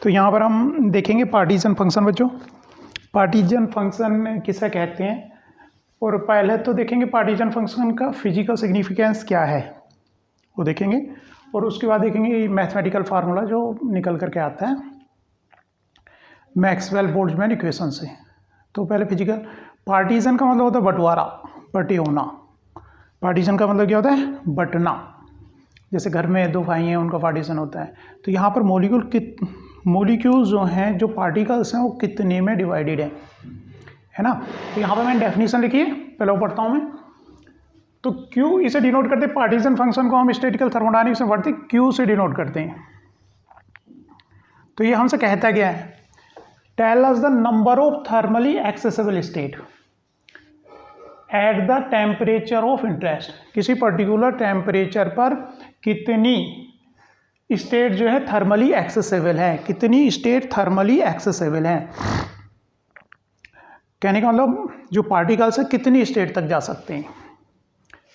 तो यहाँ पर हम देखेंगे पार्टीशन फंक्शन बच्चों। पार्टीशन फंक्शन किसे कहते हैं, और पहले तो देखेंगे पार्टीशन फंक्शन का फिजिकल सिग्निफिकेंस क्या है वो देखेंगे, और उसके बाद देखेंगे मैथमेटिकल फार्मूला जो निकल करके आता है मैक्सवेल बोल्ट्जमैन इक्वेशन से। तो पहले फिजिकल पार्टीशन का मतलब होता है बंटवारा, बटे होना। पार्टीशन का मतलब क्या होता है? बटना। जैसे घर में दो भाई हैं उनका पार्टीशन होता है। तो यहाँ पर मोलिक्यूल्स जो हैं, जो पार्टिकल्स हैं, वो कितने में डिवाइडेड है ना। तो यहाँ पर मैंने डेफिनेशन लिखी है, पहले वो पढ़ता हूँ मैं। तो Q इसे डिनोट करते हैं, पार्टीशन फंक्शन को हम स्टैटिकल थर्मोडायनामिक्स में पढ़ते हैं Q से डिनोट करते हैं। तो ये हमसे कहता क्या है? Tell us the number of thermally accessible state at the temperature of interest. किसी पर्टिकुलर टेम्परेचर पर कितनी स्टेट जो है थर्मली एक्सेसिबल है, कितनी स्टेट थर्मली एक्सेसिबल है। कहने का मतलब जो पार्टिकल्स है कितनी स्टेट तक जा सकते हैं,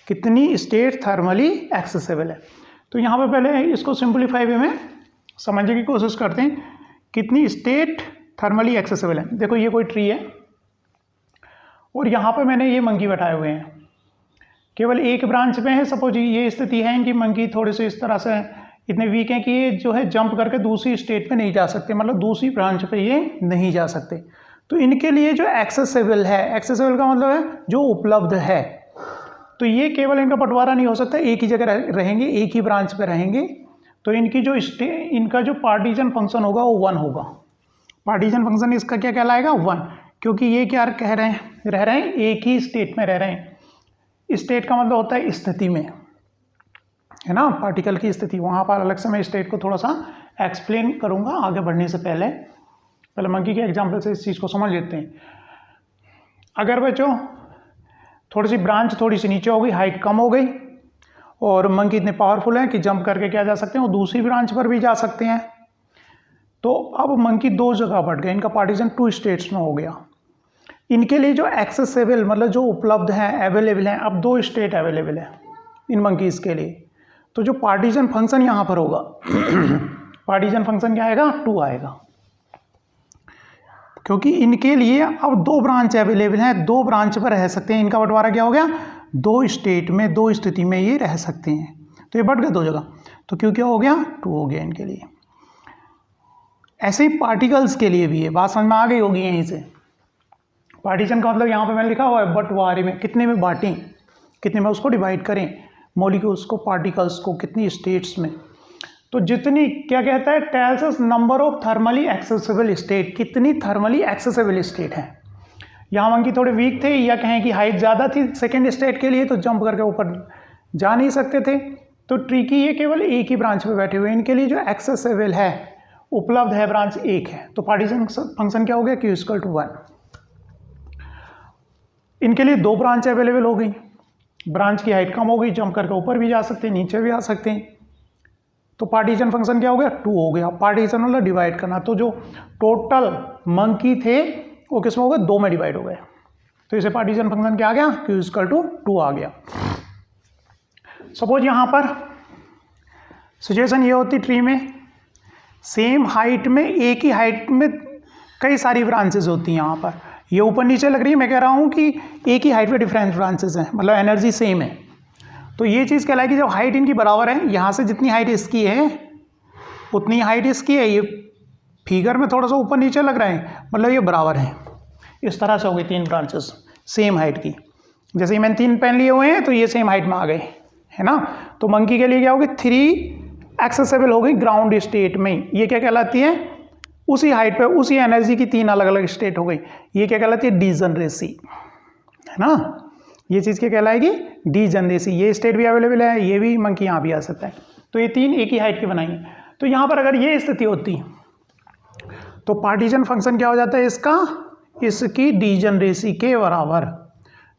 कितनी स्टेट थर्मली एक्सेसिबल है। तो यहाँ पे पहले इसको सिंपलीफाई वे में समझने की कोशिश करते हैं, कितनी स्टेट थर्मली एक्सेसिबल है। देखो ये कोई ट्री है और यहाँ पे मैंने ये मंकी बैठाए हुए हैं, केवल एक ब्रांच पे है। सपोज ये स्थिति है इनकी, मंकी थोड़े से इस तरह से इतने वीक हैं कि ये जो है जंप करके दूसरी स्टेट पे नहीं जा सकते, मतलब दूसरी ब्रांच पे ये नहीं जा सकते। तो इनके लिए जो एक्सेसिबल है, एक्सेसिबल का मतलब है जो उपलब्ध है। तो ये केवल इनका बंटवारा नहीं हो सकता, एक ही जगह रहेंगे, एक ही ब्रांच पे रहेंगे। तो इनकी जो इनका जो पार्टीशन फंक्शन होगा वो 1 होगा। पार्टीशन फंक्शन इसका क्या कहलाएगा? 1, क्योंकि ये क्या कह रहे हैं, रह रहे हैं एक ही स्टेट में रह रहे हैं। स्टेट का मतलब होता है स्थिति में, है ना, पार्टिकल की स्थिति। वहाँ पर अलग से मैं स्टेट को थोड़ा सा एक्सप्लेन करूँगा आगे बढ़ने से पहले। पहले मंकी के एग्जाम्पल से इस चीज़ को समझ लेते हैं। अगर बच्चों थोड़ी सी ब्रांच थोड़ी सी नीचे हो गई, हाइट कम हो गई, और मंकी इतने पावरफुल हैं कि जंप करके क्या जा सकते हैं, वो दूसरी ब्रांच पर भी जा सकते हैं। तो अब मंकी 2 जगह बढ़ गए, इनका पार्टीशन 2 स्टेट्स में हो गया। इनके लिए जो एक्सेसिबल मतलब जो उपलब्ध हैं, अवेलेबल हैं, अब 2 स्टेट अवेलेबल है इन मंकीज़ के लिए। तो जो पार्टीशन फंक्शन यहाँ पर होगा पार्टीशन फंक्शन क्या आएगा? 2 आएगा, क्योंकि इनके लिए अब 2 ब्रांच अवेलेबल हैं, 2 ब्रांच पर रह सकते हैं। इनका बंटवारा क्या हो गया? 2 स्टेट में, 2 स्थिति में ये रह सकते हैं। तो ये बढ़ गए 2 जगह, तो क्यों क्या हो गया? 2 हो गया इनके लिए। ऐसे ही पार्टिकल्स के लिए भी है, बात समझ में आ गई होगी यहीं से। पार्टीशन का मतलब यहाँ पे मैंने लिखा हुआ है बंटवारे में, कितने में बांटें, कितने में उसको डिवाइड करें, मॉलिक्यूल्स को, पार्टिकल्स को, कितनी स्टेट्स में। तो जितनी क्या कहता है? Tells us number of thermally accessible state, कितनी थर्मली एक्सेसिबल स्टेट है। यहाँ मंकी थोड़े वीक थे, या कहें कि हाइट ज़्यादा थी सेकेंड स्टेट के लिए, तो जंप करके ऊपर जा नहीं सकते थे। तो ट्रिकी ये केवल एक ही ब्रांच पे बैठे हुए, इनके लिए जो एक्सेसिबल है, उपलब्ध है, ब्रांच एक है। तो पार्टीशन फंक्शन क्या हो गया? Q = 1। इनके लिए 2 ब्रांच अवेलेबल हो गई, ब्रांच की हाइट कम हो गई, जंप करके ऊपर भी जा सकते हैं, नीचे भी आ सकते हैं। तो पार्टीशन फंक्शन क्या हो गया? 2 हो गया। पार्टीशन मतलब डिवाइड करना। तो जो टोटल मंकी थे वो किस में हो गए? 2 में डिवाइड हो गए। तो इसे पार्टीशन फंक्शन क्या आ गया? Q = 2 आ गया। सपोज यहाँ पर सिचुएशन ये होती, ट्री में सेम हाइट में, एक ही हाइट में कई सारी ब्रांचेस होती हैं। यहाँ पर ये ऊपर नीचे लग रही है, मैं कह रहा हूँ कि एक ही हाइट पे डिफरेंट ब्रांचेस हैं, मतलब एनर्जी सेम है। तो ये चीज़ कहलाएगी जब हाइट इनकी बराबर है, यहाँ से जितनी हाइट इसकी है उतनी हाइट इसकी है। ये फिगर में थोड़ा सा ऊपर नीचे लग रहा है, मतलब ये बराबर है। इस तरह से हो गई 3 ब्रांचेस सेम हाइट की। जैसे मैंने 3 पेन लिए हुए हैं तो ये सेम हाइट में आ गए, है ना। तो मंकी के लिए क्या होगी? 3 एक्सेसिबल हो गई ग्राउंड स्टेट में। ये क्या कहलाती है? उसी हाइट पे उसी एनर्जी की 3 अलग अलग स्टेट हो गई। ये क्या कहलाती है? डीजनरेसी, है ना। ये चीज़ क्या कहलाएगी? डीजनरेसी। ये स्टेट भी अवेलेबल है, ये भी मंकी यहाँ भी आ सकता है। तो ये 3 एक ही हाइट की बनाई है। तो यहाँ पर अगर ये स्थिति होती तो पार्टीशन फंक्शन क्या हो जाता है इसका? इसकी डीजनरेसी के बराबर,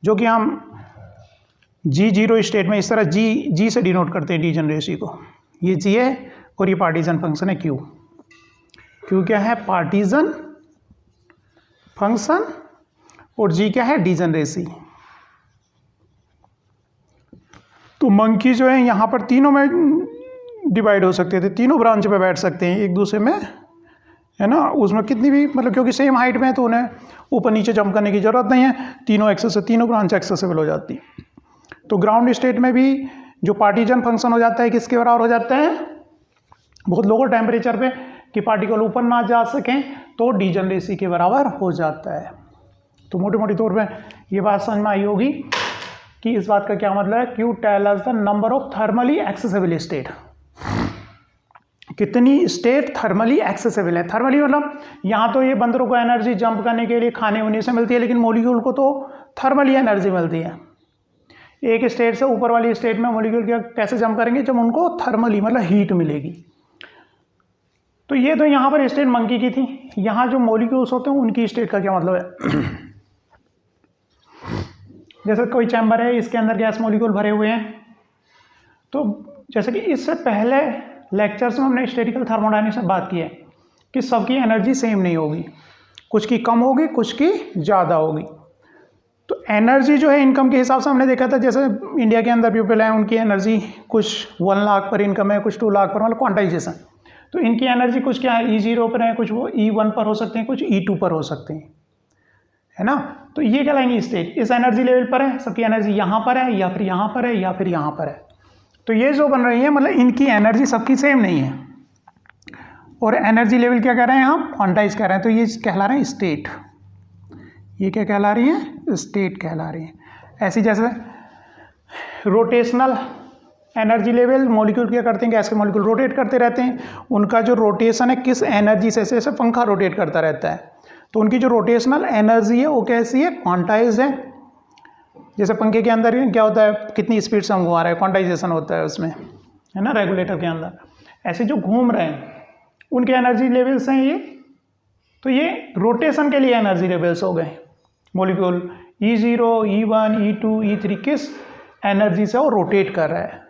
जो कि हम G0 स्टेट में इस तरह G से डिनोट करते हैं डीजनरेसी को। ये G है और ये पार्टीशन फंक्शन है Q। Q क्या है? पार्टीशन फंक्शन, और G क्या है? डीजनरेसी। तो मंकी जो है यहाँ पर तीनों में डिवाइड हो सकते थे, तीनों ब्रांच पे बैठ सकते हैं, एक दूसरे में है ना, उसमें कितनी भी मतलब क्योंकि सेम हाइट में है तो उन्हें ऊपर नीचे जंप करने की ज़रूरत नहीं है, तीनों एक्सेस से तीनों ब्रांच एक्सेसिबल हो जाती है। तो ग्राउंड स्टेट में भी जो पार्टीजन फंक्शन हो जाता है किसके बराबर हो जाता है, बहुत लोअर टेम्परेचर पे कि पार्टिकल ऊपर ना जा सकें तो डीजनरेसी के बराबर हो जाता है। तो मोटे मोटे तौर पे ये बात समझ में आई होगी कि इस बात का क्या मतलब है, Q tell us the number of thermally accessible state, कितनी स्टेट थर्मली एक्सेसिबल है। थर्मली मतलब यहाँ तो ये बंदरों को एनर्जी जंप करने के लिए खाने होने से मिलती है, लेकिन मॉलिक्यूल को तो थर्मली एनर्जी मिलती है। एक स्टेट से ऊपर वाली स्टेट में मॉलिक्यूल क्या कैसे जंप करेंगे, जब उनको थर्मली मतलब हीट मिलेगी। तो ये तो यहाँ पर स्टेट मंकी की थी, यहाँ जो मॉलिक्यूल्स होते हैं उनकी स्टेट का क्या मतलब है। जैसे कोई चैम्बर है, इसके अंदर गैस मॉलिक्यूल भरे हुए हैं, तो जैसे कि इससे पहले लेक्चर्स में हमने स्टैटिकल थर्मोडायनेमिक्स में बात की है कि सबकी एनर्जी सेम नहीं होगी, कुछ की कम होगी कुछ की ज़्यादा होगी। तो एनर्जी जो है इनकम के हिसाब से हमने देखा था, जैसे इंडिया के अंदर पीपल हैं उनकी एनर्जी कुछ 1 लाख पर इनकम है, कुछ 2 लाख पर, मतलब क्वांटाइजेशन। तो इनकी एनर्जी कुछ क्या है E0 पर है, कुछ वो E1 पर हो सकते हैं, कुछ E2 पर हो सकते हैं, है ना। तो ये कहलाएंगे स्टेट, इस एनर्जी लेवल पर है, सबकी एनर्जी यहाँ पर है या फिर यहाँ पर है या फिर यहाँ पर है। तो ये जो बन रही है मतलब इनकी एनर्जी सबकी सेम नहीं है, और एनर्जी लेवल क्या कह रहे हैं हम, क्वांटाइज कह रहे हैं। तो ये कहला रहे हैं स्टेट, ये क्या कहला रही हैं, स्टेट कहला रही हैं। ऐसी जैसे रोटेशनल एनर्जी लेवल, मॉलिक्यूल क्या करते हैं, गैस के मॉलिक्यूल रोटेट करते रहते हैं, उनका जो रोटेशन है किस एनर्जी से, जैसे पंखा रोटेट करता रहता है तो उनकी जो रोटेशनल एनर्जी है वो कैसी है, क्वांटाइज है। जैसे पंखे के अंदर क्या होता है, कितनी स्पीड से हम घुमा रहे हैं, क्वांटाइजेशन होता है उसमें, है ना, रेगुलेटर के अंदर। ऐसे जो घूम रहे हैं उनके एनर्जी लेवल्स हैं ये, तो ये रोटेशन के लिए एनर्जी लेवल्स हो गए। Molecule E0, E1, E2, E3 किस एनर्जी से वो रोटेट कर रहा है,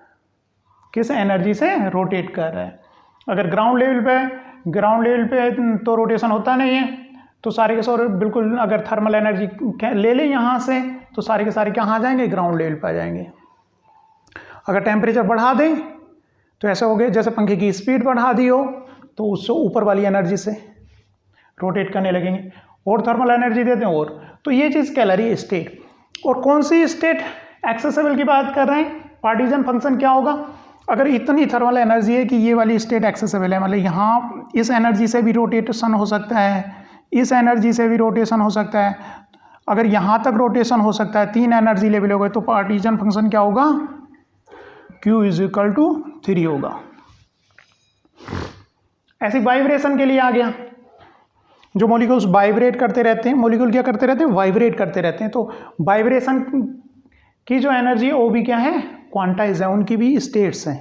किस एनर्जी से रोटेट कर रहा है। अगर ग्राउंड लेवल पे तो रोटेशन होता नहीं है, तो सारे के सारे बिल्कुल अगर थर्मल एनर्जी ले लें यहाँ से तो सारे के सारे कहाँ आ जाएंगे, ग्राउंड लेवल पर आ जाएंगे। अगर टेम्परेचर बढ़ा दें तो ऐसा हो गया जैसे पंखे की स्पीड बढ़ा दी हो तो उससे ऊपर वाली एनर्जी से रोटेट करने लगेंगे, और थर्मल एनर्जी देते हैं और। तो ये चीज़ कहला रही है स्टेट। और कौन सी स्टेट एक्सेसिबल की बात कर रहे हैं, पार्टीजन फंक्शन क्या होगा, अगर इतनी थर्मल एनर्जी है कि ये वाली स्टेट एक्सेसिबल है, मतलब यहाँ इस एनर्जी से भी रोटेशन हो सकता है, इस एनर्जी से भी रोटेशन हो सकता है, अगर यहाँ तक रोटेशन हो सकता है, 3 एनर्जी लेवल हो गए, तो पार्टीजन फंक्शन क्या होगा, Q = 3 होगा। ऐसे वाइब्रेशन के लिए आ गया, जो मॉलिक्यूल्स वाइब्रेट करते रहते हैं, मॉलिक्यूल क्या करते रहते हैं, वाइब्रेट करते रहते हैं, तो वाइब्रेशन की जो एनर्जी है वो भी क्या है, क्वांटाइज है, उनकी भी स्टेट्स हैं।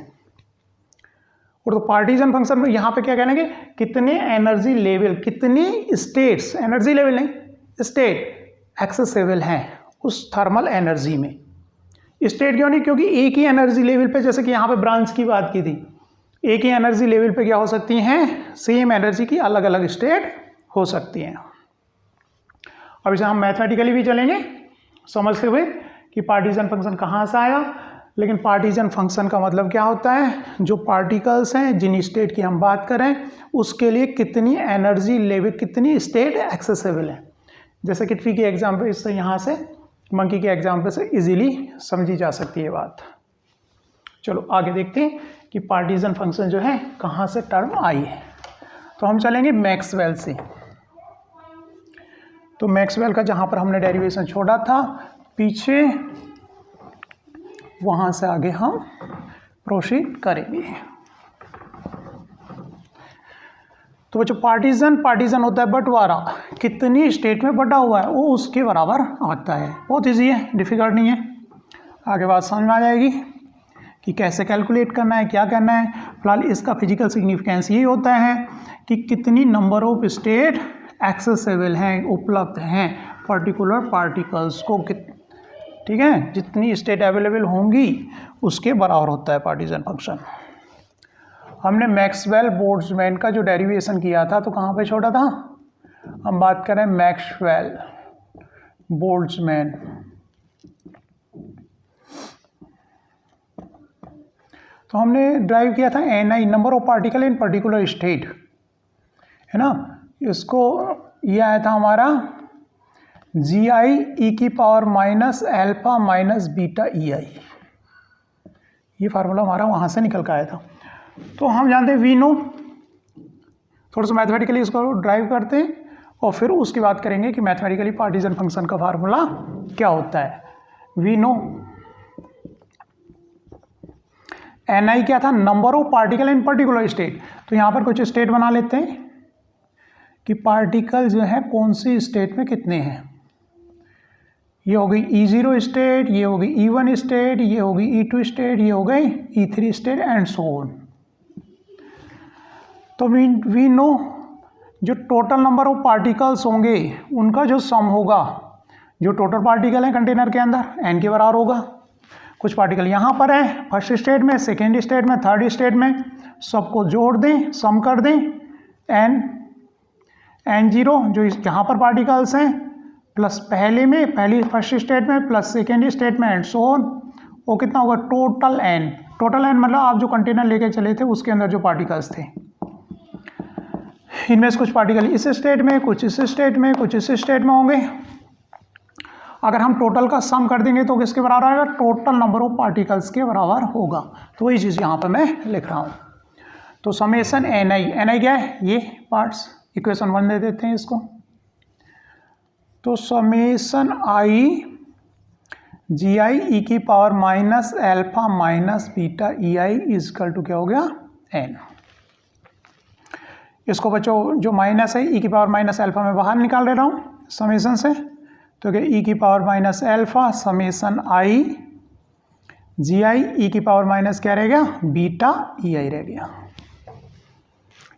और तो पार्टीजन फंक्शन में यहाँ पे क्या कहेंगे, कितने एनर्जी लेवल, कितनी स्टेट्स, एनर्जी लेवल नहीं स्टेट एक्सेसिबल हैं उस थर्मल एनर्जी में। स्टेट क्यों नहीं, क्योंकि एक ही एनर्जी लेवल पे, जैसे कि यहाँ पे ब्रांच की बात की थी, एक ही एनर्जी लेवल पे क्या हो सकती हैं, सेम एनर्जी की अलग अलग स्टेट हो सकती हैं। अब इसे हम मैथमेटिकली भी चलेंगे समझते हुए कि पार्टीजन फंक्शन कहाँ से आया। लेकिन पार्टीजन फंक्शन का मतलब क्या होता है, जो पार्टिकल्स हैं जिन स्टेट की हम बात करें उसके लिए कितनी एनर्जी लेवल, कितनी स्टेट एक्सेसिबल है। जैसे कि ट्री के एग्जाम्पल इससे यहाँ से मंकी के एग्जाम्पल से इजीली समझी जा सकती है बात। चलो आगे देखते हैं कि पार्टीजन फंक्शन जो है कहाँ से टर्म आई है। तो हम चलेंगे मैक्सवेल से। तो मैक्सवेल का जहाँ पर हमने डेरिवेशन छोड़ा था पीछे, वहाँ से आगे हम प्रोसीड करेंगे। तो बच्चों पार्टीजन होता है बंटवारा, कितनी स्टेट में बटा हुआ है वो उसके बराबर आता है। बहुत ईजी है, डिफिकल्ट नहीं है। आगे बात समझ में आ जाएगी कि कैसे कैलकुलेट करना है, क्या करना है। फिलहाल इसका फिजिकल सिग्निफिकेंस यही होता है कि कितनी नंबर ऑफ स्टेट एक्सेसिबल हैं, उपलब्ध हैं पर्टिकुलर पार्टिकल्स को, ठीक है, जितनी स्टेट अवेलेबल होंगी उसके बराबर होता है पार्टीजन फंक्शन। हमने मैक्सवेल बोल्ट्जमैन का जो डेरिवेशन किया था तो कहाँ पे छोड़ा था, हम बात करें मैक्सवेल बोल्ट्जमैन। तो हमने ड्राइव किया था NI, number of particle in particular state, है ना। इसको ये आया था हमारा GI e की power minus alpha minus beta EI, ये फार्मूला हमारा वहाँ से निकल कर आया था। तो हम जानते हैं वी नो, थोड़ा सा मैथमेटिकली इसको ड्राइव करते हैं और फिर उसकी बात करेंगे कि मैथमेटिकली पार्टीशन फंक्शन का फार्मूला क्या होता है। वी नो Ni क्या था, number of particle in particular state. तो यहाँ पर कुछ स्टेट बना लेते हैं कि पार्टिकल जो है कौन सी स्टेट में कितने हैं। ये हो गई E0 स्टेट, ये हो गई E1 स्टेट, ये हो गई E2 स्टेट, ये हो गई E3 state and so on. तो वी नो जो टोटल नंबर ऑफ पार्टिकल्स होंगे उनका जो सम होगा, जो टोटल पार्टिकल है कंटेनर के अंदर n के बराबर होगा। कुछ पार्टिकल यहाँ पर है फर्स्ट स्टेट में, सेकेंड स्टेट में, थर्ड स्टेट में, सबको जोड़ दें, सम कर दें, n0 जो यहाँ पर पार्टिकल्स हैं प्लस पहली फर्स्ट स्टेट में प्लस सेकेंड स्टेट में एंड सो ऑन, वो कितना होगा टोटल n। टोटल n मतलब आप जो कंटेनर लेके चले थे उसके अंदर जो पार्टिकल्स थे, इनमें से कुछ पार्टिकल इस स्टेट में, कुछ इस स्टेट में, कुछ इस स्टेट में होंगे। अगर हम टोटल का सम कर देंगे तो किसके बराबर आएगा, टोटल नंबर ऑफ पार्टिकल्स के बराबर होगा। तो वही चीज़ यहाँ पर मैं लिख रहा हूँ। तो समेशन ni क्या है, ये पार्ट्स, इक्वेशन 1 दे देते हैं इसको। तो समेशन i GI e की power minus alpha minus beta EI is equal to क्या हो गया n। इसको बच्चों जो माइनस है e की पावर माइनस अल्फा में बाहर निकाल ले रहा हूँ समेशन से, तो क्या e की power minus alpha summation i GI e की पावर माइनस क्या रह गया बीटा EI रह गया।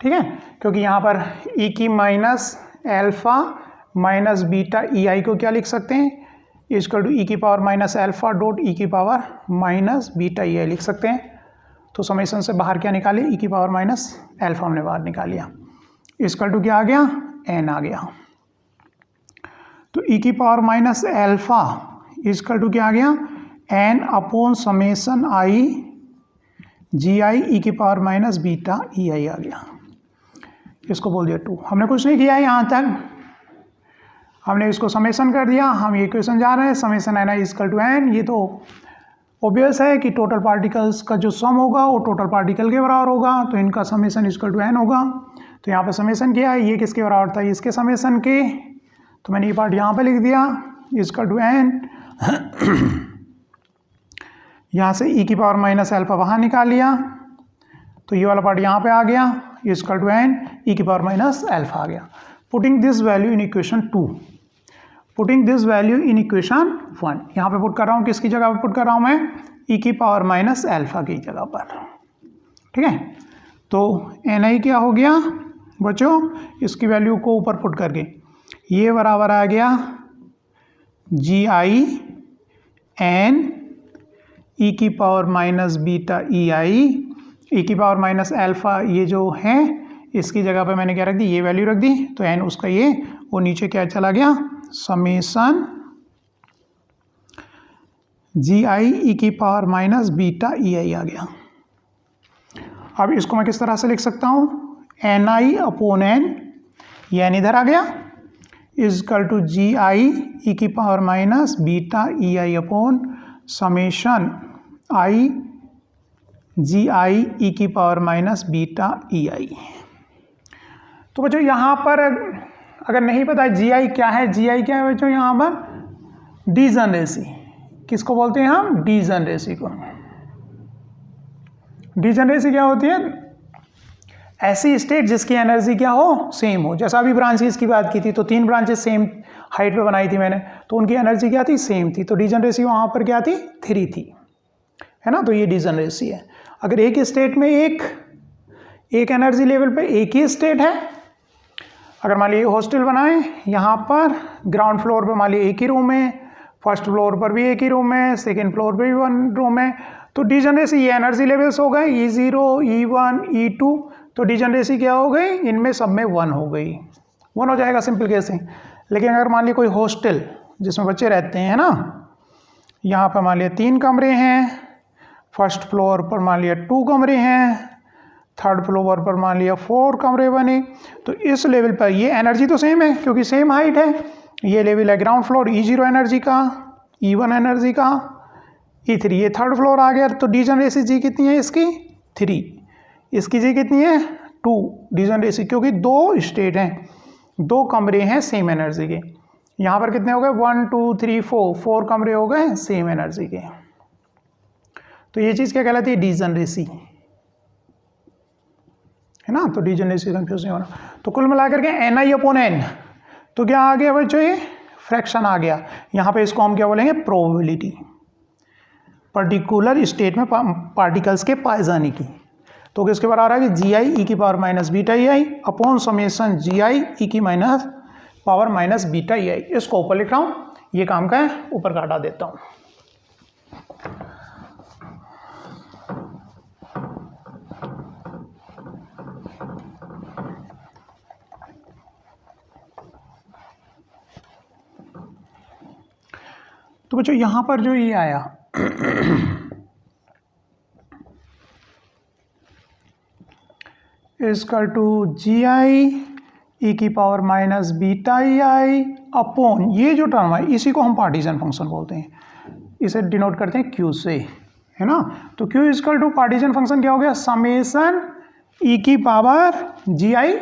ठीक है, क्योंकि यहाँ पर e की minus alpha minus beta EI को क्या लिख सकते हैं, इजकल टू e की power minus alpha dot e की पावर माइनस बीटा EI लिख सकते हैं। तो समेशन से बाहर क्या निकाले, e की पावर माइनस अल्फा हमने बाहर निकाल लिया, इजकल टू क्या आ गया n आ गया। तो e की power minus alpha is equal to क्या आ गया n upon summation i GI e की पावर माइनस बीटा EI आ गया। इसको बोल दिया 2। हमने कुछ नहीं किया है यहाँ तक, हमने इसको समेशन कर दिया। हम ये इक्वेशन जा रहे हैं summation ni is equal to n। ये तो ऑब्वियस है कि टोटल पार्टिकल्स का जो सम होगा वो टोटल पार्टिकल के बराबर होगा, तो इनका समेशन इजकल टू n होगा। तो यहाँ पे समेशन किया है, ये किसके बराबर था, इसके समेशन के, तो मैंने ये पार्ट यहाँ पे लिख दिया इजकल टू n। यहाँ से e की पावर माइनस अल्फा बाहर निकाल लिया, तो ये वाला पार्ट यहाँ पे आ गया इजकल टू n e की पावर माइनस अल्फा आ गया। Putting this value in equation 2, putting this value in equation 1, यहाँ पे पुट कर रहा हूँ, किसकी जगह पे पुट कर रहा हूँ मैं, e की पावर माइनस अल्फा की जगह पर। ठीक है, तो ni क्या हो गया बच्चों, इसकी वैल्यू को ऊपर पुट करके ये बराबर आ गया GI n e की power minus beta EI, e की पावर माइनस अल्फा ये जो है इसकी जगह पे मैंने क्या रख दी, ये वैल्यू रख दी, तो n उसका ये वो नीचे क्या चला गया समेशन GI e की पावर माइनस बीटा EI आ गया। अब इसको मैं किस तरह से लिख सकता हूँ, ni अपॉन n, ये n इधर आ गया, इजकल टू GI e की power minus beta EI upon summation i GI e की पावर माइनस बीटा EI। तो बच्चों यहाँ पर अगर नहीं पता GI क्या है, GI क्या है बच्चों, यहाँ पर डीजनरेसी, किसको बोलते हैं हम, डीजनरेसी को। डीजनरेसी क्या होती है, ऐसी स्टेट जिसकी एनर्जी क्या हो, सेम हो। जैसा अभी ब्रांचेस की बात की थी, तो 3 ब्रांचेस सेम हाइट पे बनाई थी मैंने, तो उनकी एनर्जी क्या थी, सेम थी, तो डीजनरेसी वहाँ पर क्या थी, 3 थी, है ना। तो ये डीजनरेसी है। अगर एक स्टेट में एक एनर्जी लेवल पे एक ही स्टेट है, अगर मान लीजिए हॉस्टल बनाए, यहाँ पर ग्राउंड फ्लोर पर मान लीजिए एक ही रूम है, फर्स्ट फ्लोर पर भी एक ही रूम है, सेकेंड फ्लोर पर भी 1 रूम है, तो डीजनरेसी ये एनर्जी लेवल्स हो गए E0 E1 E2, तो डीजनरेसी क्या हो गई, इनमें सब में 1 हो गई, 1 हो जाएगा सिंपल केस है। लेकिन अगर मान लीजिए कोई हॉस्टल जिसमें बच्चे रहते हैं ना, यहाँ पर मान लिया 3 कमरे हैं, फर्स्ट फ्लोर पर मान लिया 2 कमरे हैं, थर्ड फ्लोर पर मान लिया 4 कमरे बने, तो इस लेवल पर ये एनर्जी तो सेम है क्योंकि सेम हाइट है, ये लेवल है ग्राउंड फ्लोर E0 एनर्जी का, E1 एनर्जी का, E3 ये थर्ड फ्लोर आ गया। तो डिजनरेसी जी कितनी है इसकी 3, इसकी जी कितनी है 2 डिजनरेसी, क्योंकि 2 स्टेट हैं, 2 कमरे हैं सेम एनर्जी के। यहाँ पर कितने हो गए 1 2 3 4 कमरे हो गए सेम एनर्जी के। तो ये चीज़ क्या कहलाती है डिजनरेसी, है ना। तो डिजनरेसी कंफ्यूज नहीं होना। तो कुल मिलाकर के Ni/N, तो क्या आ गया बच्चों ये फ्रैक्शन आ गया। यहाँ पे इसको हम क्या बोलेंगे प्रोबेबिलिटी, पर्टिकुलर स्टेट में पार्टिकल्स के पाए जाने की। तो किसके बारे आ रहा है कि GI e⁻⁻βEi upon summation GI e⁻⁻βEi। इसको ऊपर लिख रहा हूँ, ये काम का है, ऊपर का हटा देता हूँ। तो बच्चों यहाँ पर जो ये आया इसका टू GI e⁻⁻βEi अपॉन ये जो टर्म है इसी को हम पार्टीशन फंक्शन बोलते हैं, इसे डिनोट करते हैं Q से, है ना। तो Q equal to partition function क्या हो गया समेशन e⁻GI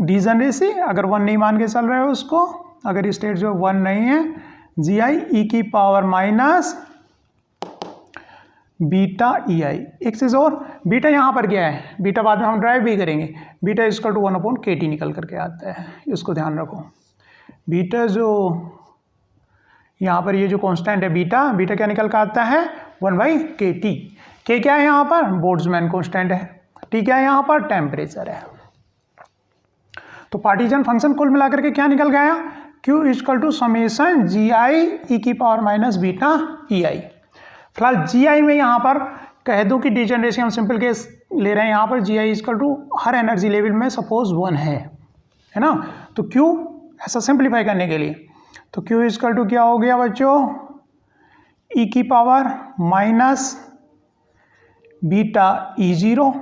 डिजनरेसी, अगर 1 नहीं मान के चल रहे हो उसको, अगर स्टेट जो 1 नहीं है GI e⁻⁻βEi। एक चीज़ और, बीटा यहाँ पर क्या है, बीटा बाद में हम ड्राइव भी करेंगे, बीटा इक्वल टू 1/kT निकल करके आता है, इसको ध्यान रखो। बीटा जो यहाँ पर ये जो कांस्टेंट है बीटा, बीटा क्या निकल कर आता है 1/kT। के क्या है यहाँ पर बोल्ट्जमैन कांस्टेंट है, टी क्या है यहाँ पर टेम्परेचर है। तो पार्टीशन फंक्शन कुल मिलाकर के क्या निकल गया Q equal to summation GI e⁻⁻βEi। फिलहाल GI में यहाँ पर कह दो कि डिजनरेसी, हम सिंपल केस ले रहे हैं यहाँ पर, GI इक्वल टू हर एनर्जी लेवल में सपोज 1 है ना। तो Q ऐसा सिंप्लीफाई करने के लिए, तो Q इक्वल टू क्या हो गया बच्चों e⁻⁻βE0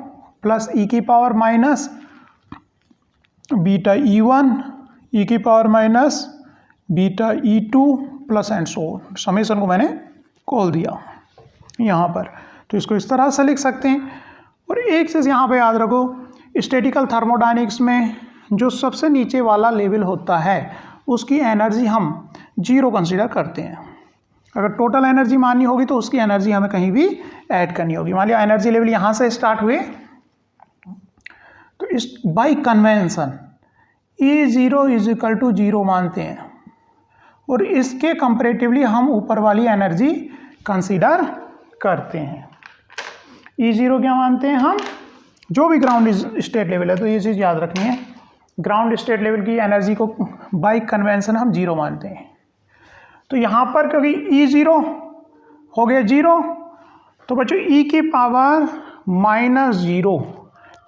plus e⁻⁻βE1 e⁻⁻βE2 plus and so on. Summation को मैंने खोल दिया यहाँ पर, तो इसको इस तरह से लिख सकते हैं। और एक चीज़ यहाँ पे याद रखो, स्टैटिकल थर्मोडायनेमिक्स में जो सबसे नीचे वाला लेवल होता है उसकी एनर्जी हम 0 कंसीडर करते हैं। अगर टोटल एनर्जी माननी होगी तो उसकी एनर्जी हमें कहीं भी ऐड करनी होगी। मान लिया एनर्जी लेवल यहाँ से स्टार्ट हुए, तो इस by convention E0 is equal to 0 मानते हैं, और इसके कंपैरेटिवली हम ऊपर वाली एनर्जी कंसीडर करते हैं। E0 क्या मानते हैं हम, जो भी ग्राउंड स्टेट लेवल है, तो ये चीज़ याद रखनी है, ग्राउंड स्टेट लेवल की एनर्जी को बाई कन्वेंशन हम 0 मानते हैं। तो यहाँ पर क्योंकि E0 हो गया 0, तो बच्चों e⁻⁻0,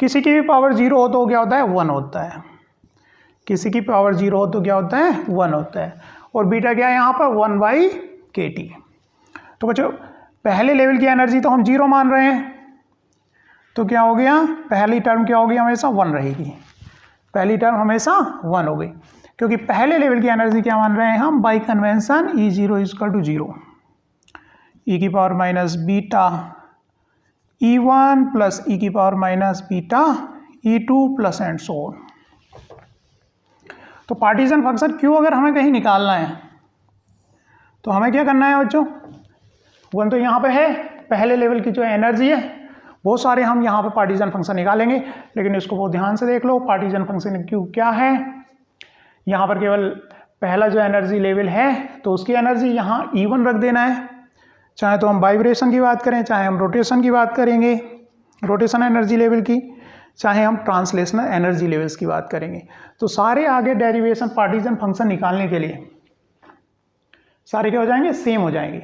किसी की भी पावर 0 हो तो क्या होता है 1 होता है, किसी की पावर 0 हो तो क्या होता है 1 होता है। और बीटा क्या है यहाँ पर 1/kT। तो बच्चों पहले लेवल की एनर्जी तो हम 0 मान रहे हैं, तो क्या हो गया पहली टर्म क्या होगी हमेशा 1 रहेगी, पहली टर्म हमेशा 1 हो गई, क्योंकि पहले लेवल की एनर्जी क्या मान रहे हैं हम by convention E0 equal to 0 e⁻⁻βE1 plus e⁻⁻βE2 plus and so on. तो पार्टीशन फंक्शन Q अगर हमें कहीं निकालना है तो हमें क्या करना है बच्चों, 1 तो यहाँ पे है, पहले लेवल की जो एनर्जी है बहुत सारे हम यहाँ पे पार्टीशन फंक्शन निकालेंगे, लेकिन इसको बहुत ध्यान से देख लो। पार्टीशन फंक्शन Q क्या है, यहाँ पर केवल पहला जो एनर्जी लेवल है तो उसकी एनर्जी यहाँ E1 रख देना है, चाहे तो हम वाइब्रेशन की बात करें, चाहे हम रोटेशन की बात करेंगे, रोटेशन एनर्जी लेवल की, चाहे हम ट्रांसलेशनल एनर्जी लेवल्स की बात करेंगे। तो सारे आगे डेरिवेशन पार्टीशन फंक्शन निकालने के लिए सारे क्या हो जाएंगे सेम हो जाएंगे।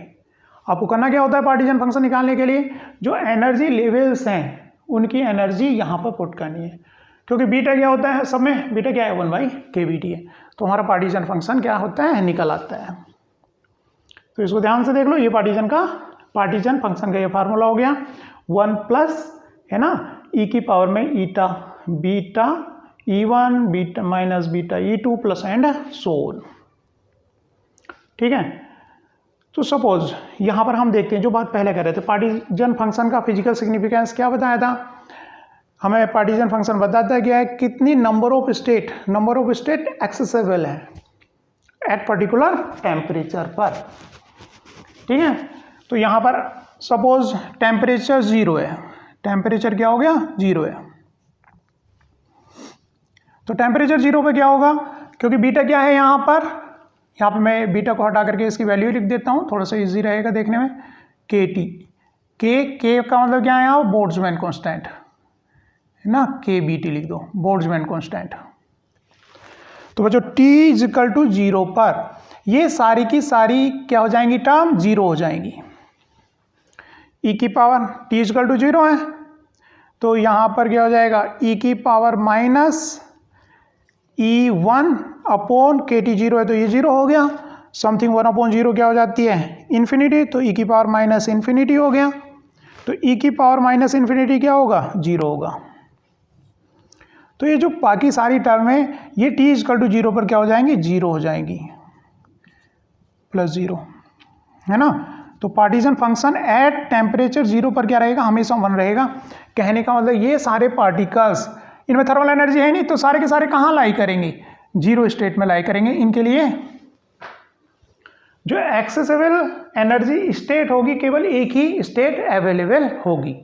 आपको करना क्या होता है पार्टीशन फंक्शन निकालने के लिए, जो एनर्जी लेवल्स हैं उनकी एनर्जी यहाँ पर पुट करनी है, क्योंकि बीटा क्या होता है सब में, बीटा क्या है 1/kBT है, तो हमारा पार्टीशन फंक्शन क्या होता है निकल आता है। तो इसको ध्यान से देख लो, ये पार्टीशन फंक्शन का ये फार्मूला हो गया 1 प्लस है ना ई की पावर में eta beta E1 beta minus beta E2 plus and so. ठीक है, तो सपोज यहाँ पर हम देखते हैं जो बात पहले कर रहे थे, पार्टीजन फंक्शन का फिजिकल सिग्निफिकेंस क्या बताया था हमें। पार्टीजन फंक्शन बताता गया है कितनी नंबर ऑफ स्टेट एक्सेसिबल है एट पर्टिकुलर टेम्परेचर पर। ठीक है, तो यहाँ पर सपोज टेम्परेचर 0 है, टेम्परेचर क्या हो गया 0 है, तो टेम्परेचर 0 पे क्या होगा, क्योंकि बीटा क्या है यहाँ पर मैं बीटा को हटा करके इसकी वैल्यू लिख देता हूँ, थोड़ा सा इजी रहेगा देखने में। के टी, के का मतलब क्या है यहाँ बोल्ट्जमैन कांस्टेंट है ना, के बी टी लिख दो बोल्ट्जमैन कांस्टेंट। तो बच्चों टी इज इक्वल टू 0 पर ये सारी की सारी क्या हो जाएंगी, टर्म 0 हो जाएंगी। ई की power T is equal to 0 है, तो यहाँ पर क्या हो जाएगा ई की पावर माइनस E1 अपॉन के टी 0 है तो ये 0 हो गया, समथिंग 1 अपॉन 0 क्या हो जाती है इन्फिनिटी, तो ई की पावर माइनस इन्फिनिटी हो गया, तो ई की पावर माइनस इन्फिनिटी क्या होगा 0 होगा। तो ये जो बाकी सारी टर्म है ये टी इक्वल टू 0 पर क्या हो जाएंगी 0 हो जाएंगी, प्लस 0 है ना। तो पार्टीशन फंक्शन एट टेम्परेचर 0 पर क्या रहेगा हमेशा 1 रहेगा। कहने का मतलब ये सारे पार्टिकल्स इनमें थर्मल एनर्जी है नहीं, तो सारे के सारे कहाँ लाई करेंगे 0 स्टेट में लाई करेंगे। इनके लिए जो एक्सेसिबल एनर्जी स्टेट होगी केवल एक ही स्टेट अवेलेबल होगी।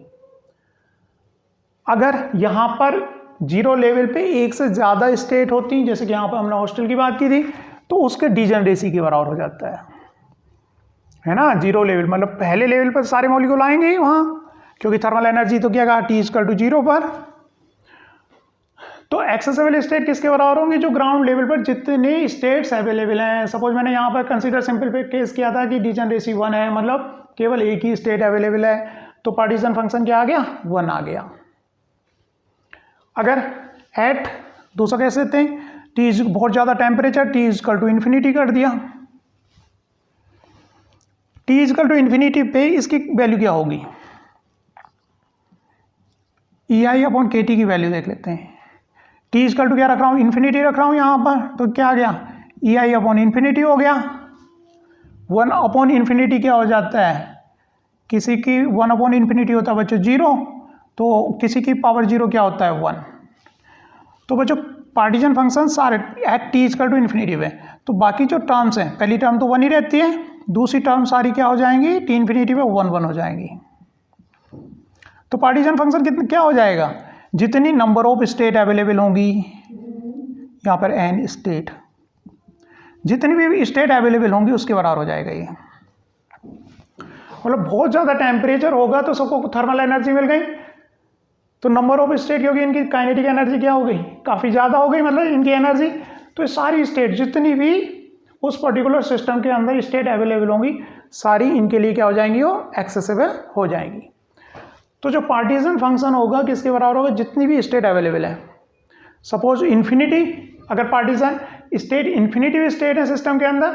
अगर यहाँ पर 0 लेवल पे एक से ज़्यादा स्टेट होती, जैसे कि यहाँ पर हमने हॉस्टल की बात की थी, तो उसके डीजनरेसी के बराबर हो जाता है ना। 0 लेवल मतलब पहले लेवल पर सारे मॉलिक्यूल आएंगे ही वहाँ, क्योंकि थर्मल एनर्जी तो क्या कहा टी इक्वल टू 0 पर। तो एक्सेसिबल स्टेट किसके बराबर होंगे, जो ग्राउंड लेवल पर जितने स्टेट्स अवेलेबल हैं। सपोज मैंने यहाँ पर कंसीडर सिंपल पे केस किया था कि डीजनरेसी 1 है, मतलब केवल एक ही स्टेट अवेलेबल है, तो पार्टीशन फंक्शन क्या आ गया 1 आ गया। अगर एट दूसरा कैसे देते हैं, टी बहुत ज़्यादा temperature T equal to infinity कर दिया, टी इक्वल टू इन्फिनिटी पे इसकी वैल्यू क्या होगी, ई आई अपॉन के टी की वैल्यू देख लेते हैं। टी इक्वल टू क्या रख रहा हूँ इन्फिनिटी रख रहा हूँ यहाँ पर, तो क्या आ गया ई आई अपॉन इन्फिनिटी हो गया। 1 अपॉन इन्फिनिटी क्या हो जाता है, किसी की 1 अपॉन इन्फिनिटी होता है बच्चों 0, तो किसी की पावर 0 क्या होता है 1। तो बच्चों पार्टीशन फंक्शन सारे at T equal to infinity पे, तो बाकी जो टर्म्स हैं पहली टर्म तो 1 ही रहती है, दूसरी टर्म सारी क्या हो जाएंगी टी इन्फिनिटी पे 1 1 हो जाएंगी। तो पार्टीशन फंक्शन कितना क्या हो जाएगा, जितनी नंबर ऑफ स्टेट अवेलेबल होंगी, यहाँ पर n स्टेट, जितनी भी स्टेट अवेलेबल होंगी उसके बराबर हो जाएगा ये। मतलब बहुत ज़्यादा टेम्परेचर होगा तो सबको थर्मल एनर्जी मिल गई, तो नंबर ऑफ स्टेट क्योंकि इनकी काइनेटिक एनर्जी क्या हो गई काफ़ी ज़्यादा हो गई, मतलब इनकी एनर्जी, तो ये सारी स्टेट जितनी भी उस पर्टिकुलर सिस्टम के अंदर स्टेट अवेलेबल होंगी सारी इनके लिए क्या हो जाएंगी वो एक्सेसिबल हो जाएंगी। तो जो पार्टीशन फंक्शन होगा किसके बराबर होगा, जितनी भी स्टेट अवेलेबल है। सपोज इन्फिनिटी, अगर पार्टीशन स्टेट इन्फिनिटी स्टेट है सिस्टम के अंदर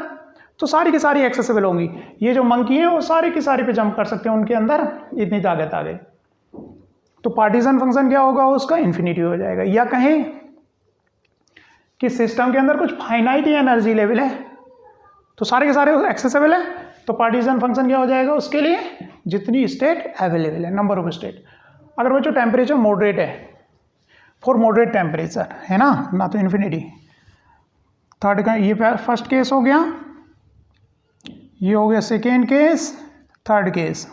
तो सारी की सारी एक्सेसिबल होंगी। ये जो मंकी है वो सारी की सारी पे जंप कर सकते हैं, उनके अंदर इतनी ताकत आ गई, तो पार्टीशन फंक्शन क्या होगा उसका इन्फिनिटी हो जाएगा। या कहें कि सिस्टम के अंदर कुछ फाइनाइट एनर्जी लेवल है तो सारे के सारे एक्सेसिबल है, तो पार्टीशन फंक्शन क्या हो जाएगा उसके लिए जितनी स्टेट अवेलेबल है नंबर ऑफ स्टेट। अगर वो जो टेम्परेचर मॉडरेट है फॉर मॉडरेट टेम्परेचर है ना तो इन्फिनिटी। थर्ड का ये फर्स्ट केस हो गया, ये हो गया second case, third case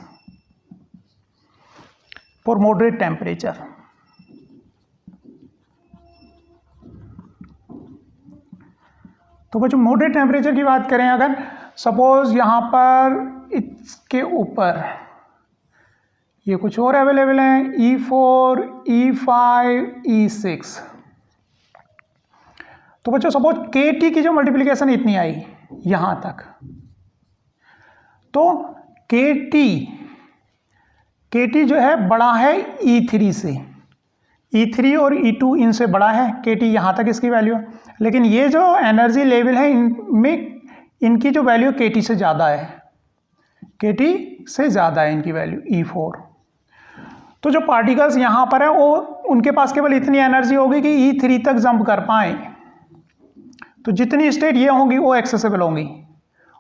for moderate temperature. तो बच्चों मॉडरेट टेम्परेचर की बात करें, अगर सपोज यहाँ पर इसके ऊपर ये कुछ और अवेलेबल हैं E4, E5, E6, तो बच्चों सपोज KT की जो मल्टीप्लिकेशन इतनी आई यहाँ तक, तो KT जो है बड़ा है E3 से, E3 और E2 इनसे बड़ा है, KT यहाँ तक इसकी वैल्यू है। लेकिन ये जो एनर्जी लेवल है इनमें इनकी जो वैल्यू KT से ज़्यादा है, KT से ज़्यादा है इनकी वैल्यू E4। तो जो पार्टिकल्स यहाँ पर है वो उनके पास केवल इतनी एनर्जी होगी कि E3 तक जंप कर पाए। तो जितनी स्टेट ये होंगी वो एक्सेसिबल होंगी।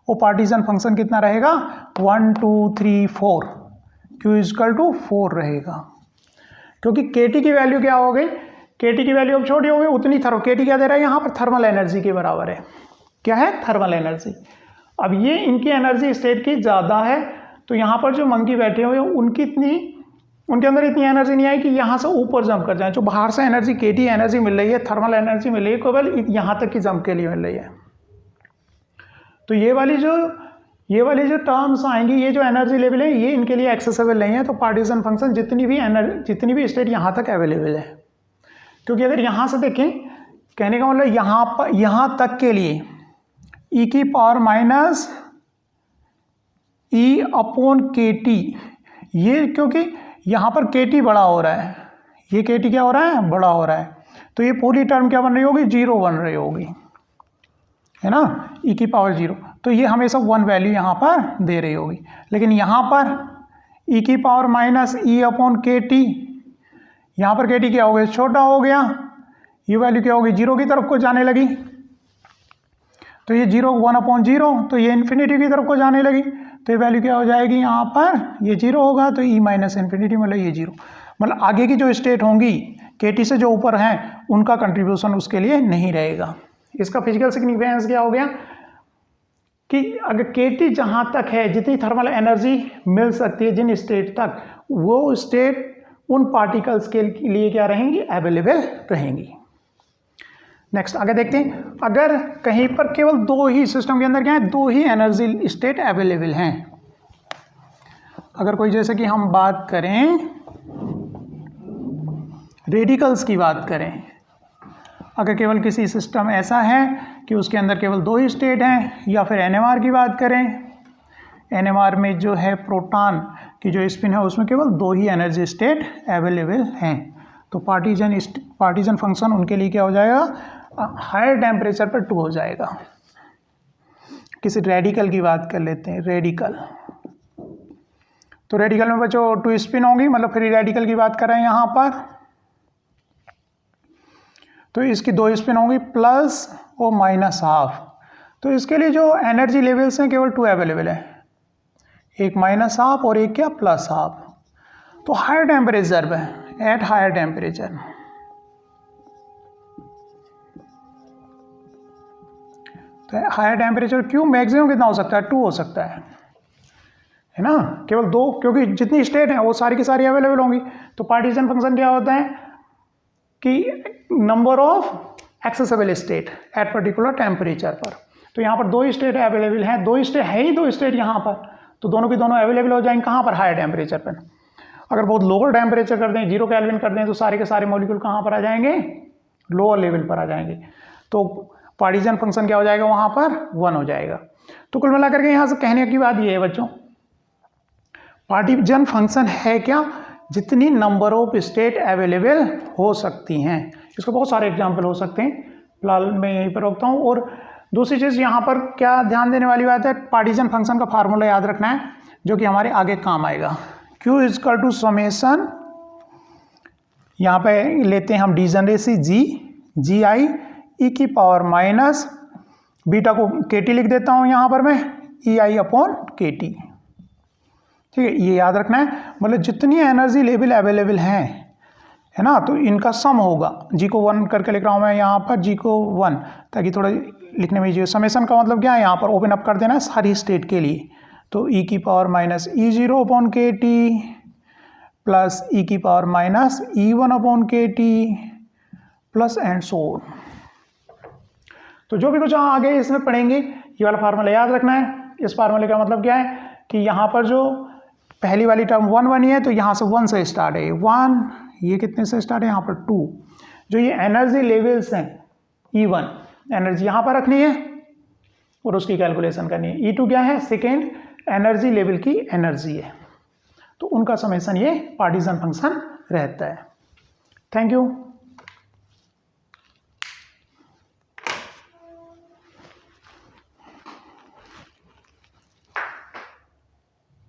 वो पार्टीशन फंक्शन कितना रहेगा 1 2 3 4 Q इक्वल टू 4 रहेगा, क्योंकि KT की वैल्यू क्या हो गई, KT की वैल्यू अब छोटी हो गई उतनी KT क्या दे रहा है यहाँ पर थर्मल एनर्जी के बराबर है। क्या है थर्मल एनर्जी। अब ये इनकी एनर्जी स्टेट की ज़्यादा है, तो यहाँ पर जो मंकी बैठे हुए हैं उनके अंदर इतनी एनर्जी नहीं आई कि यहाँ से ऊपर जंप कर जाए। जो बाहर से एनर्जी KT एनर्जी मिल रही है, थर्मल एनर्जी मिल रही है, केवल यहाँ तक की जंप के लिए मिल रही है। तो ये वाली जो टर्म्स आएंगी, ये जो एनर्जी लेवल है ये इनके लिए एक्सेसिबल नहीं है। तो पार्टीशन फंक्शन जितनी भी स्टेट यहाँ तक अवेलेबल है, क्योंकि अगर यहाँ से देखें, कहने का मतलब यहाँ तक के लिए e की power minus E upon KT, ये क्योंकि यहाँ पर KT बड़ा हो रहा है, ये KT क्या हो रहा है बड़ा हो रहा है, तो ये पूरी टर्म क्या बन रही होगी 0 बन रही होगी, है ना, E की पावर 0। तो ये हमेशा 1 वैल्यू यहाँ पर दे रही होगी। लेकिन यहाँ पर E की power minus E upon KT, यहाँ पर KT क्या हो गया छोटा हो गया, ये वैल्यू क्या होगी 0 की तरफ को जाने लगी, तो ये 0 1 अपॉन 0, तो ये इन्फिनिटी की तरफ को जाने लगी, तो ये वैल्यू क्या हो जाएगी यहाँ पर ये 0 होगा, तो E माइनस इन्फिनिटी मतलब ये 0, मतलब आगे की जो स्टेट होंगी KT से जो ऊपर हैं उनका कंट्रीब्यूशन उसके लिए नहीं रहेगा। इसका फिजिकल सिग्निफिकेंस क्या हो गया कि अगर KT जहाँ तक है, जितनी थर्मल एनर्जी मिल सकती है जिन स्टेट तक, वो स्टेट उन पार्टिकल्स के लिए क्या रहेंगी अवेलेबल रहेंगी। नेक्स्ट आगे देखते हैं, अगर कहीं पर केवल 2 ही सिस्टम के अंदर क्या है 2 ही एनर्जी स्टेट अवेलेबल हैं, अगर कोई जैसे कि हम बात करें रेडिकल्स की बात करें, अगर केवल किसी सिस्टम ऐसा है कि उसके अंदर केवल 2 ही स्टेट हैं, या फिर NMR की बात करें, NMR में जो है प्रोटॉन की जो स्पिन है उसमें केवल 2 ही एनर्जी स्टेट अवेलेबल हैं, तो पार्टीशन फंक्शन उनके लिए क्या हो जाएगा हायर टेम्परेचर पर 2 हो जाएगा। किसी रेडिकल की बात कर लेते हैं, रेडिकल, तो रेडिकल में बच्चों 2 स्पिन होंगी, मतलब फ्री रेडिकल की बात कर रहे हैं यहाँ पर, तो इसकी 2 स्पिन होंगी प्लस और माइनस हाफ, तो इसके लिए जो एनर्जी लेवल्स हैं केवल 2 अवेलेबल है, एक माइनस हाफ और एक क्या प्लस हाफ। तो हायर टेम्परेचर पे एट हायर टेम्परेचर, तो हायर टेम्परेचर क्यों मैक्सिमम कितना हो सकता है 2 हो सकता है ना, केवल 2, क्योंकि जितनी स्टेट है वो सारी की सारी अवेलेबल होंगी। तो पार्टीशन फंक्शन क्या होता है कि number of accessible state at particular temperature पर, तो यहाँ पर 2 स्टेट अवेलेबल हैं, 2 स्टेट है ही 2 स्टेट यहाँ पर, तो दोनों की दोनों अवेलेबल हो जाएंगे कहाँ पर हायर टेम्परेचर पर। अगर बहुत लोअर टेम्परेचर कर दें 0 केल्विन कर दें तो सारे के सारे मॉलिक्यूल कहाँ पर आ जाएंगे लोअर लेवल पर आ जाएंगे, तो पार्टीशन फंक्शन क्या हो जाएगा वहाँ पर 1 हो जाएगा। तो कुल मिलाकर के यहाँ से कहने की बात ये है बच्चों, पार्टीशन फंक्शन है क्या जितनी नंबर ऑफ स्टेट अवेलेबल हो सकती हैं। इसको बहुत सारे एग्जाम्पल हो सकते हैं, फिलहाल मैं यहीं पर रोकता हूँ। और दूसरी चीज़ यहाँ पर क्या ध्यान देने वाली बात है, पार्टीशन फंक्शन का फार्मूला याद रखना है जो कि हमारे आगे काम आएगा। Q इक्वल टू समेसन, यहाँ पे लेते हैं हम डिजनरेसी जी आई ई की पावर माइनस बीटा को KT लिख देता हूँ यहाँ पर मैं EI अपॉन KT, ठीक है, ये याद रखना है। मतलब जितनी एनर्जी लेवल अवेलेबल हैं, है ना, तो इनका सम होगा। G को 1 करके लिख रहा हूँ मैं यहाँ पर, G को 1, ताकि थोड़ा लिखने में ईजी। समेसन का मतलब क्या है, यहाँ पर ओपन अप कर देना है सारी स्टेट के लिए, तो E की power minus E0 upon KT plus E की power minus E1 upon KT plus and so on. तो जो भी कुछ आगे इसमें पढ़ेंगे ये वाला फार्मूला याद रखना है। इस फार्मूले का मतलब क्या है कि यहाँ पर जो पहली वाली टर्म 1 1 है, तो यहाँ से 1 से स्टार्ट है 1, ये कितने से स्टार्ट है यहाँ पर 2। जो ये एनर्जी लेवल्स हैं E1 एनर्जी यहाँ पर रखनी है और उसकी कैलकुलेशन करनी है। E2 क्या है, सेकेंड एनर्जी लेवल की एनर्जी है, तो उनका समेसन ये पार्टीशन फंक्शन रहता है। Thank you.